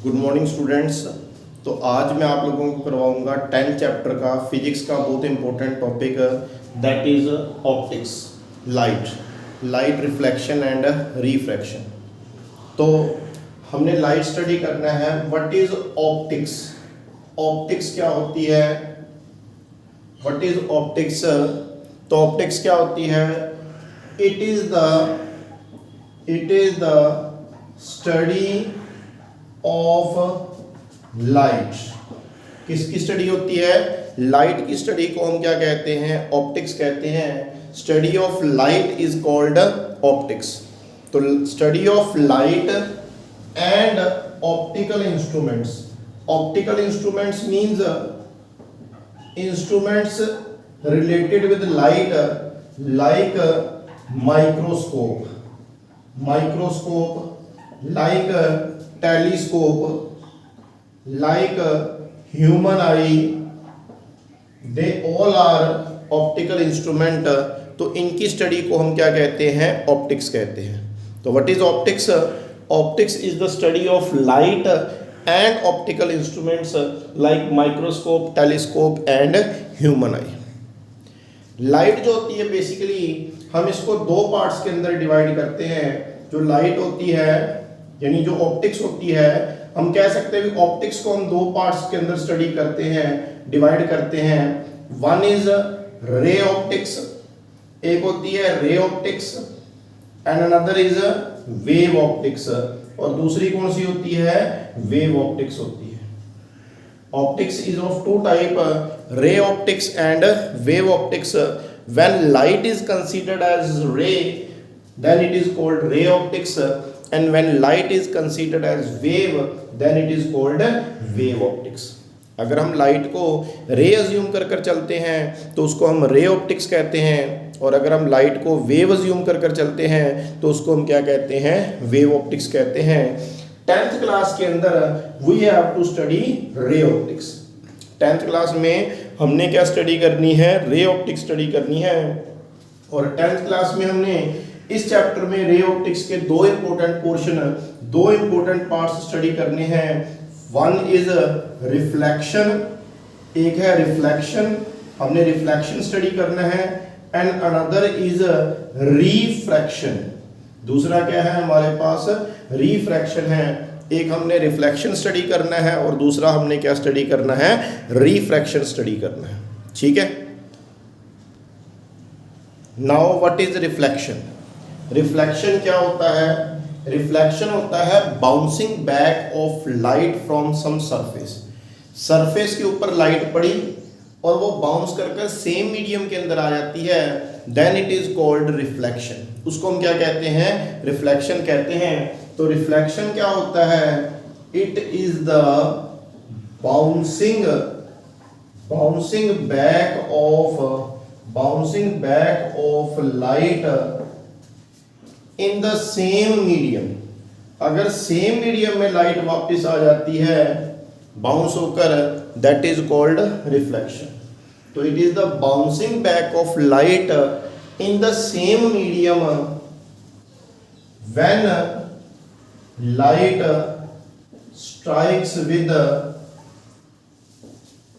Good morning students. तो आज मैं आप लोगों को करवाऊंगा 10th चैप्टर का फिजिक्स का बहुत important topic, that is optics, light reflection and refraction. तो हमने लाइट स्टडी करना है। What is optics? ऑप्टिक्स क्या होती है? What is optics? तो ऑप्टिक्स क्या होती है? It is the study of light. किसकी स्टडी होती है? लाइट की स्टडी को हम क्या कहते हैं? ऑप्टिक्स कहते हैं। Study of light is called optics. तो study of light and optical instruments. Optical instruments means instruments related with light, like microscope, like telescope, like human eye, they all are optical instrument। तो इनकी study को हम क्या कहते हैं? Optics कहते हैं। तो what is optics? Optics is the study of light and optical instruments like microscope, telescope and human I. Light जो होती है बेसिकली हम इसको दो पार्ट्स के अंदर डिवाइड करते हैं। जो लाइट होती है यानी जो ऑप्टिक्स होती है, हम कह सकते हैं कि ऑप्टिक्स को हम दो पार्ट्स के अंदर स्टडी करते हैं, डिवाइड करते हैं। वन इज रे ऑप्टिक्स, एक होती है रे optics, and another is wave optics, और दूसरी कौन सी होती है? वेव ऑप्टिक्स होती है। Optics is of two type, ray optics and wave optics. When light is considered as ray, then it is called ray optics, and when light is considered as wave, then it is called wave optics। अगर हम light को रे assume कर कर चलते हैं तो उसको हम रे ऑप्टिक्स कहते हैं, और अगर हम लाइट को वेव अज्यूम कर कर चलते हैं तो उसको हम क्या कहते हैं? वेव ऑप्टिक्स कहते हैं। 10th क्लास के अंदर we have to study ray optics. 10th class में हमने क्या स्टडी करनी है? रे ऑप्टिक्स स्टडी करनी है। और 10th क्लास में हमने इस चैप्टर में रे ऑप्टिक्स के दो इंपॉर्टेंट पोर्शन, दो इंपॉर्टेंट पार्ट्स स्टडी करने हैं। वन इज रिफ्लेक्शन, एक है रिफ्लेक्शन, हमने रिफ्लेक्शन स्टडी करना है, एंड अनदर इज रिफ्रैक्शन। दूसरा क्या है हमारे पास? रिफ्रैक्शन है। एक हमने रिफ्लेक्शन स्टडी करना है और दूसरा हमने क्या स्टडी करना है? रिफ्रैक्शन स्टडी करना है। ठीक है। Now what is reflection? Reflection क्या होता है? रिफ्लेक्शन होता है bouncing back of light from some surface. Surface के ऊपर लाइट पड़ी और वो बाउंस करके सेम मीडियम के अंदर आ जाती है, then it is called reflection. उसको हम क्या कहते हैं? रिफ्लेक्शन कहते हैं। तो रिफ्लेक्शन क्या होता है? It is the bouncing back of light in the same medium. अगर सेम मीडियम में लाइट वापस आ जाती है बाउंस होकर, दैट इज कॉल्ड रिफ्लेक्शन। तो it is the bouncing back of light in the same medium when light strikes with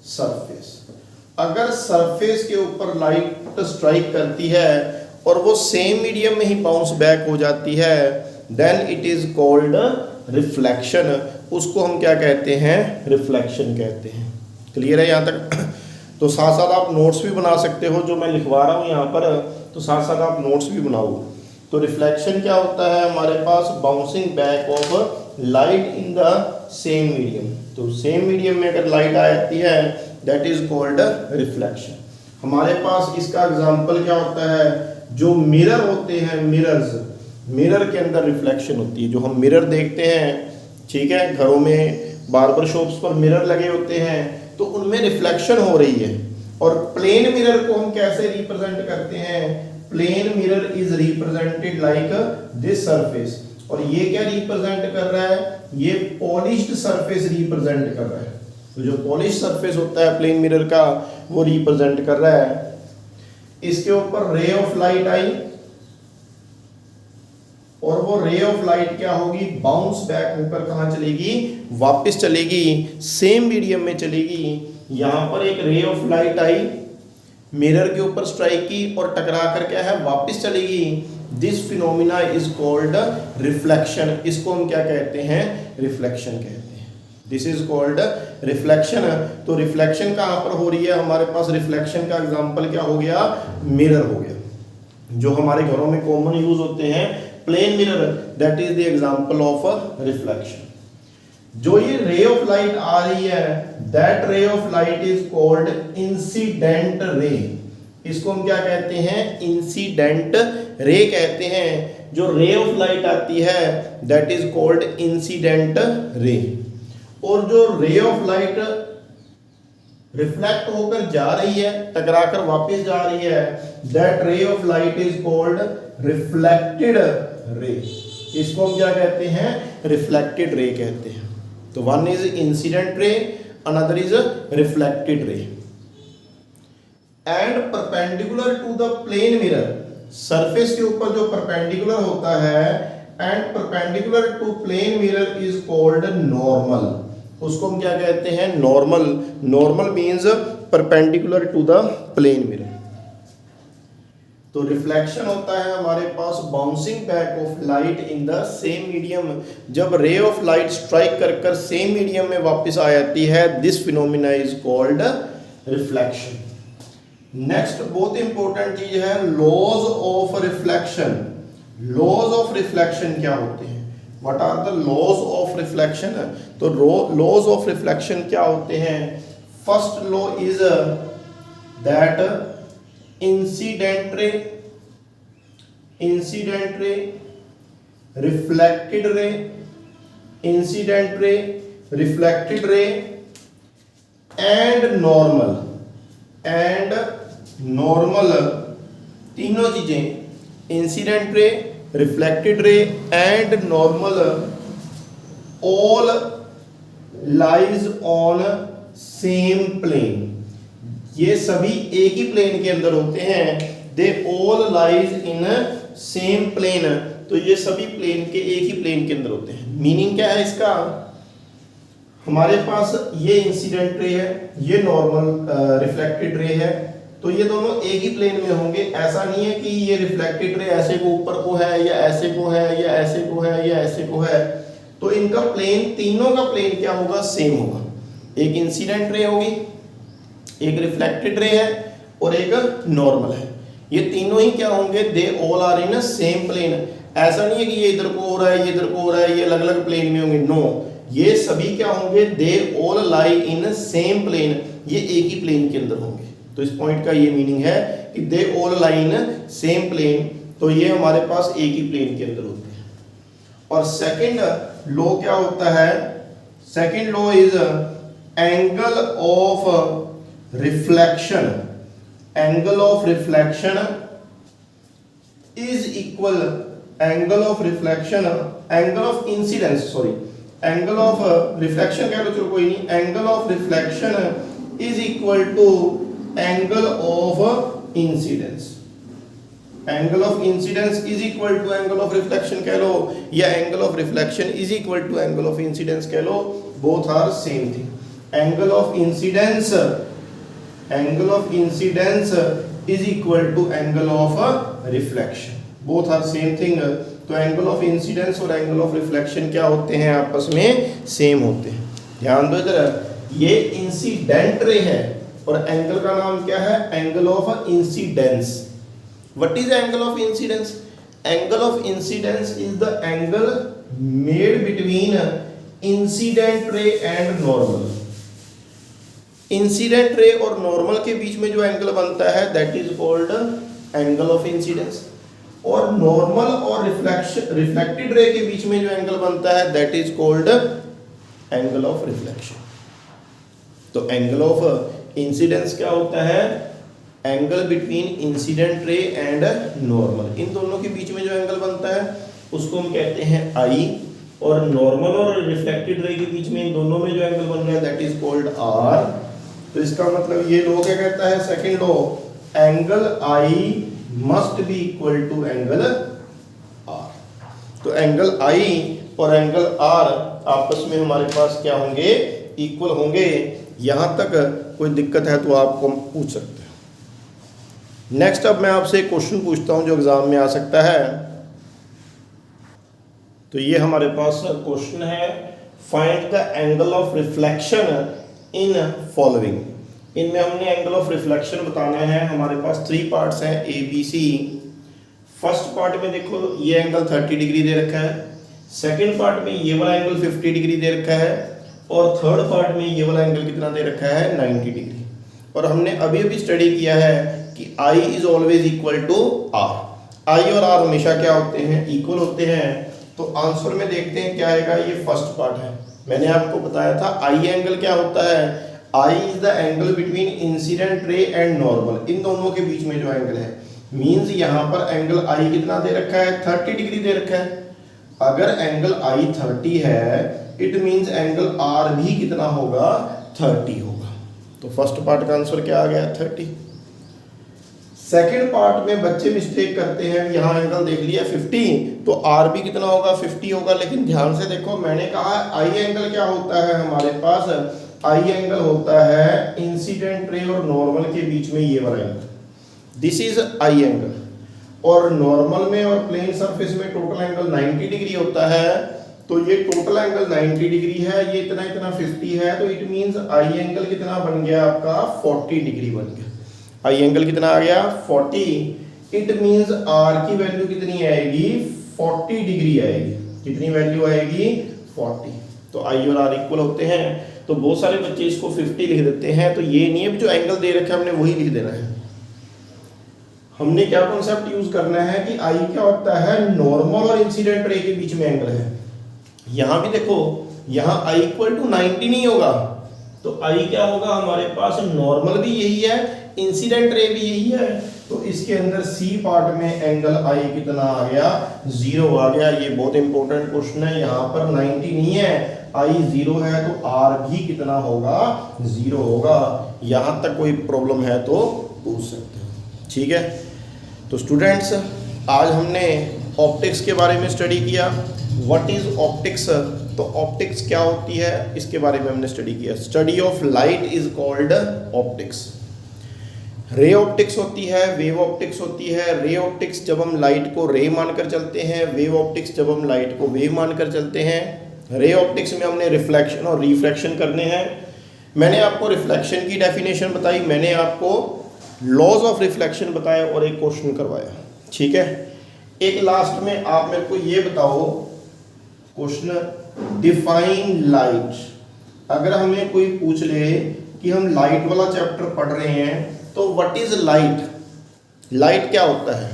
surface. अगर surface के ऊपर लाइट स्ट्राइक करती है और वो सेम मीडियम में ही बाउंस बैक हो जाती है, then it is called reflection. उसको हम क्या कहते हैं? रिफ्लेक्शन कहते हैं। क्लियर है यहाँ तक? तो साथ साथ आप नोट्स भी बना सकते हो, जो मैं लिखवा रहा हूँ यहाँ पर, तो साथ साथ आप नोट्स भी बनाओ। तो रिफ्लेक्शन क्या होता है हमारे पास? Bouncing back of light in the same medium. तो सेम मीडियम में अगर लाइट आ जाती है, दैट इज कॉल्ड रिफ्लेक्शन। हमारे पास इसका एग्जाम्पल क्या होता है? जो मिरर होते हैं, मिरर के अंदर रिफ्लेक्शन होती है। जो हम मिरर देखते हैं, ठीक है, घरों में बार्बर शॉप्स पर मिरर लगे होते हैं, तो उनमें रिफ्लेक्शन हो रही है। और प्लेन मिरर को हम कैसे रिप्रेजेंट करते हैं? Plane mirror is represented like this surface. और ये क्या रिप्रेजेंट कर रहा है? ये पॉलिश्ड सरफेस रिप्रेजेंट कर रहा है। तो जो पॉलिश सरफेस होता है प्लेन मिरर का, वो रिप्रेजेंट कर रहा है। इसके ऊपर रे ऑफ लाइट आई, और वो रे ऑफ लाइट क्या होगी, बाउंस बैक होकर कहाँ चलेगी, वापस चलेगी, सेम मीडियम में चलेगी। यहां पर एक रे ऑफ लाइट आई, मिरर के ऊपर स्ट्राइक की और टकरा कर क्या है, वापस चलेगी। This phenomena is called reflection. इसको हम क्या कहते हैं, रिफ्लेक्शन कहते हैं। This is called reflection. तो रिफ्लेक्शन कहाँ पर हो रही है, हमारे पास रिफ्लेक्शन का एग्जांपल क्या हो गया, मिरर हो गया, जो हमारे घरों में कॉमन यूज होते हैं, plane mirror, that is the example of reflection. जो ये रे ऑफ लाइट आ रही है, दैट रे of light is called incident ray. इसको हम क्या कहते हैं, इंसिडेंट रे कहते हैं। जो रे ऑफ लाइट आती है that is called incident ray. और जो रे ऑफ लाइट रिफ्लेक्ट होकर जा रही है, टकराकर वापस जा रही है, दैट रे of light is called reflected ray. इसको हम क्या कहते हैं, रिफ्लेक्टेड रे कहते हैं। तो one is incident ray, another is reflected ray. And perpendicular to the plane mirror, surface के ऊपर जो परपेंडिकुलर होता है, and perpendicular to plane mirror is called normal. उसको हम क्या कहते हैं, normal. Normal means perpendicular to the plane mirror. तो रिफ्लेक्शन होता है हमारे पास bouncing back of light in the same medium. जब रे ऑफ लाइट स्ट्राइक कर सेम मीडियम में वापस आ जाती है, this phenomena is called reflection. Next बहुत इंपॉर्टेंट चीज है, laws of reflection. Laws of reflection क्या होते हैं, what are the laws of reflection. तो लॉज ऑफ रिफ्लेक्शन क्या होते हैं, first law is that incident ray, reflected ray, incident ray, reflected ray and normal, तीनों चीजें, incident ray, reflected ray and normal, all lies on same plane. ये सभी एक ही प्लेन के अंदर होते हैं। They all lies in same plane. तो ये सभी प्लेन के एक ही प्लेन के अंदर होते हैं। मीनिंग क्या है इसका, हमारे पास ये इंसिडेंट रे है, ये नॉर्मल रिफ्लेक्टेड रे है, तो ये दोनों एक ही प्लेन में होंगे। ऐसा नहीं है कि ये रिफ्लेक्टेड रे ऐसे को ऊपर को है, या ऐसे को है, या ऐसे को है, या ऐसे को है। तो इनका प्लेन, तीनों का प्लेन क्या होगा, सेम होगा। एक इंसिडेंट रे होगी, एक रिफ्लेक्टेड रे है और एक नॉर्मल है। ये तीनों ही क्या होंगे, they all are in same plane. ऐसा नहीं है कि ये इधर को हो रहा है, ये इधर को हो रहा है, ये अलग अलग प्लेन में होंगे। नो, ये सभी क्या होंगे, they all lie in same plane. ये एक ही प्लेन के अंदर होंगे। तो इस पॉइंट का ये मीनिंग है कि they all lie in same plane. तो ये हमारे पास एक ही प्लेन के अंदर होते हैं। और सेकंड लॉ क्या होता है, second law is angle of reflection. Angle of reflection is equal, angle of reflection, angle of incidence, sorry, angle of reflection कह लो, चलो कोई नहीं, angle of reflection is equal to angle of incidence. Angle of incidence is equal to angle of reflection कह लो, या angle of reflection is equal to angle of incidence कह लो, both are same thing. Angle of incidence, angle of incidence is equal to angle of reflection, both are same thing. तो angle of incidence और angle of reflection क्या होते हैं, आपस में same होते हैं। ध्यान दो इधर, ये इंसिडेंट रे है और एंगल का नाम क्या है, angle of incidence. What is angle of incidence? Angle of incidence is the angle made between incident ray and normal. Incident ray और नॉर्मल के बीच में जो एंगल बनता है that is called angle of incidence. और नॉर्मल और reflected ray के बीच में जो एंगल बनता है that is called angle of reflection. तो एंगल ऑफ इंसिडेंस क्या होता है, angle between incident ray and normal. इन दोनों के बीच में जो एंगल बनता है उसको हम कहते हैं आई। और नॉर्मल और रिफ्लेक्टेड रे के बीच में इन दोनों में जो एंगल बन रहा है दैट इज कॉल्ड आर। तो इसका मतलब ये लॉ क्या कहता है, second law, angle I must be equal to angle R. Angle I और एंगल आर आपस में हमारे पास क्या होंगे, इक्वल होंगे। यहाँ तक कोई दिक्कत है तो आपको पूछ सकते हैं। नेक्स्ट अब मैं आपसे एक क्वेश्चन पूछता हूँ जो एग्जाम में आ सकता है। तो ये हमारे पास क्वेश्चन है, find the angle of reflection in following. इनमें हमने एंगल ऑफ रिफ्लेक्शन बताना है। हमारे पास 3 पार्ट्स हैं A B C. First part में देखो ये एंगल 30 डिग्री दे रखा है, सेकंड पार्ट में ये वाला एंगल 50 डिग्री दे रखा है, और थर्ड पार्ट में ये वाला एंगल कितना दे रखा है, 90 डिग्री। और हमने अभी अभी स्टडी किया है कि I is always equal to R. I और आर हमेशा क्या होते हैं, इक्वल होते हैं। तो आंसर में देखते हैं क्या आएगा। ये फर्स्ट पार्ट है, मैंने आपको बताया था आई एंगल क्या होता है, I is the angle between incident ray and normal. इन दोनों के बीच में जो एंगल है, मींस यहाँ पर एंगल आई कितना दे रखा है, 30 डिग्री दे रखा है। अगर एंगल आई 30 है, इट मींस एंगल आर भी कितना होगा, 30 होगा। तो फर्स्ट पार्ट का आंसर क्या आ गया, 30। सेकेंड पार्ट में बच्चे मिस्टेक करते हैं, यहाँ एंगल देख लिया 50, तो आर भी कितना होगा, 50 होगा। लेकिन ध्यान से देखो, मैंने कहा आई एंगल क्या होता है हमारे पास, आई एंगल होता है इंसिडेंट रे और नॉर्मल के बीच में ये वाला angle, this is I angle. और नॉर्मल में और प्लेन सरफेस में टोटल एंगल 90 डिग्री होता है। तो ये टोटल एंगल 90 डिग्री है, ये इतना इतना 50 है, तो इट मींस आई एंगल कितना बन गया आपका, 40 डिग्री बन गया। आई एंगल कितना आ गया, 40। इट मींस आर की वैल्यू कितनी आएगी, 40 डिग्री आएगी। कितनी वैल्यू आएगी, 40। तो आई और आर इक्वल होते हैं। तो बहुत सारे बच्चे इसको 50 लिख देते हैं, तो ये नहीं है जो एंगल दे रखा है हमने वही लिख देना है। हमने क्या कॉन्सेप्ट यूज करना है कि आई क्या होता है, नॉर्मल और इंसिडेंट रे के बीच में एंगल है। यहां भी देखो, यहां आई इक्वल टू 90 नहीं होगा, तो आई क्या होगा हमारे पास, नॉर्मल भी यही है, इंसिडेंट रे भी यही है। तो इसके अंदर सी पार्ट में एंगल आई कितना आ गया, 0 आ गया। ये बहुत इंपॉर्टेंट क्वेश्चन है। यहाँ पर 90 नहीं है, आई 0 है, तो आर भी कितना होगा, 0 होगा। यहाँ तक कोई प्रॉब्लम है तो पूछ सकते हो, ठीक है। तो स्टूडेंट्स, आज हमने ऑप्टिक्स के बारे में स्टडी किया। व्हाट इज ऑप्टिक्स, तो ऑप्टिक्स क्या होती है इसके बारे में हमने स्टडी किया। Study of light is called optics. Ray optics होती है, वेव ऑप्टिक्स होती है। रे ऑप्टिक्स जब हम लाइट को रे मानकर चलते हैं, वेव ऑप्टिक्स जब हम लाइट को वेव मानकर चलते हैं। रे ऑप्टिक्स में हमने रिफ्लेक्शन और रिफ्रैक्शन करने हैं। मैंने आपको रिफ्लेक्शन की डेफिनेशन बताई, मैंने आपको लॉज ऑफ रिफ्लेक्शन बताया और एक क्वेश्चन करवाया, ठीक है। एक लास्ट में आप मेरे को ये बताओ, क्वेश्चन डिफाइन लाइट। अगर हमें कोई पूछ ले कि हम लाइट वाला चैप्टर पढ़ रहे हैं, तो व्हाट इज लाइट, लाइट क्या होता है,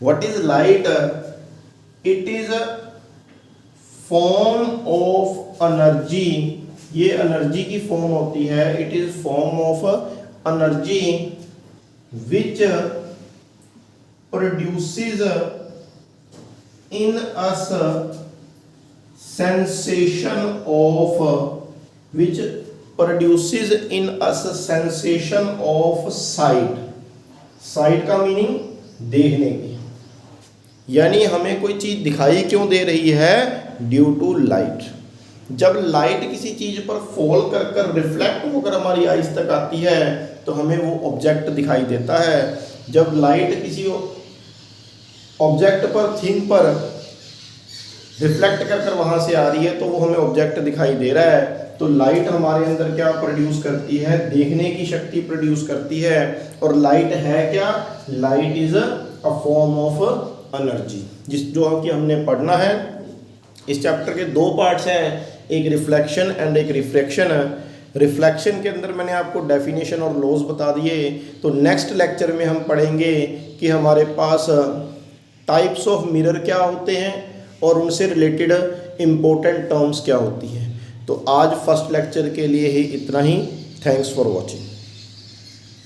what is light, it is form of energy. ये एनर्जी की फॉर्म होती है, it is form of energy which produces in us sensation of, which produces in us sensation of sight। sight का meaning देखने की, यानी हमें कोई चीज दिखाई क्यों दे रही है, ड्यू टू लाइट। जब लाइट किसी चीज पर फॉल कर कर रिफ्लेक्ट होकर हमारी आईज तक आती है तो हमें वो ऑब्जेक्ट दिखाई देता है। जब लाइट किसी ऑब्जेक्ट पर, थिंग पर रिफ्लेक्ट कर कर वहां से आ रही है तो वो हमें ऑब्जेक्ट दिखाई दे रहा है। तो लाइट हमारे अंदर क्या प्रोड्यूस करती है, देखने की शक्ति प्रोड्यूस करती है। और लाइट है क्या, light is a form of energy, जो कि हमने पढ़ना है। इस चैप्टर के 2 पार्ट्स हैं, एक रिफ्लेक्शन एंड एक रिफ्रैक्शन। रिफ्लेक्शन के अंदर मैंने आपको डेफिनेशन और लॉज बता दिए। तो नेक्स्ट लेक्चर में हम पढ़ेंगे कि हमारे पास टाइप्स ऑफ मिरर क्या होते हैं और उनसे रिलेटेड इम्पोर्टेंट टर्म्स क्या होती हैं। तो आज फर्स्ट लेक्चर के लिए ही इतना ही। Thanks for watching.